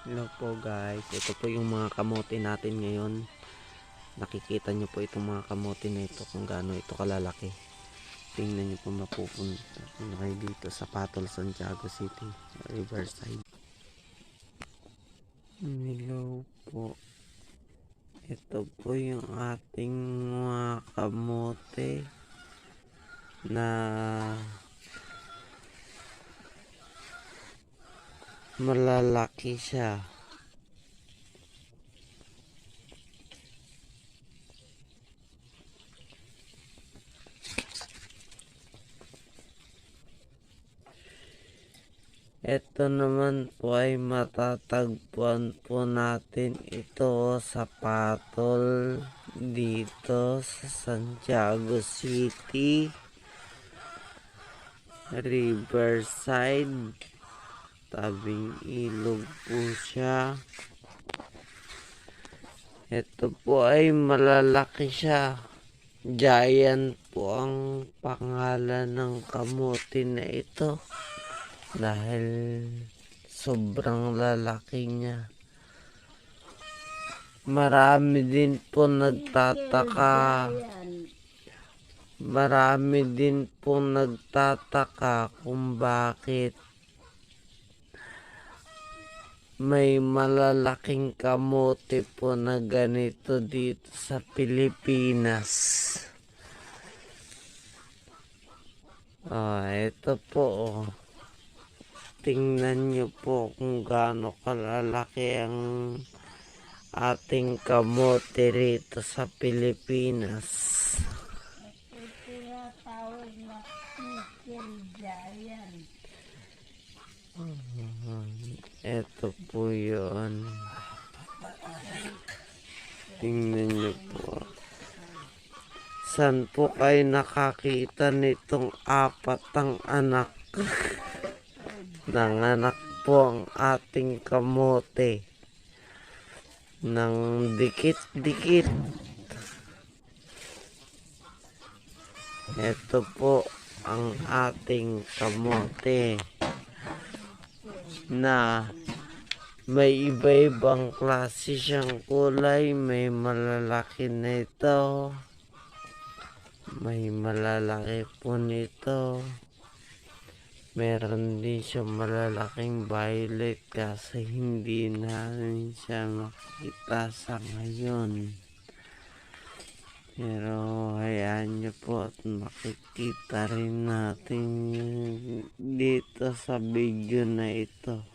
Hello po guys, ito po yung mga kamote natin ngayon. Nakikita nyo po itong mga kamote na ito kung gaano ito kalalaki. Tingnan nyo po, mapupunta na kayo dito sa Patol, Santiago City, Riverside. Hello po, ito po yung ating mga kamote na malalaki siya. Ito naman po ay matatagpuan po natin ito sa Patol dito sa Santiago City, Riverside. Tabing ilog po siya. Ito po ay malalaki siya. Giant po ang pangalan ng kamote na ito. Dahil sobrang lalaki niya. Marami din po nagtataka kung bakit may malalaking kamote po na ganito dito sa Pilipinas. Ito po. Tingnan nyo po kung gaano kalalaki ang ating kamote rito sa Pilipinas. Ito po yun. Tingnan nyo po. Saan po kayo nakakita nitong apatang anak? Nanganak po ang ating kamote ng dikit-dikit. Ito po ang ating kamote na may iba-ibang klase siyang kulay. May malalaki na ito, may malalaki po nito. Meron din siya malalaking violet kasi hindi namin siya makita sa ngayon. Pero hayaan nyo po at makikita rin natin dito sa video na ito.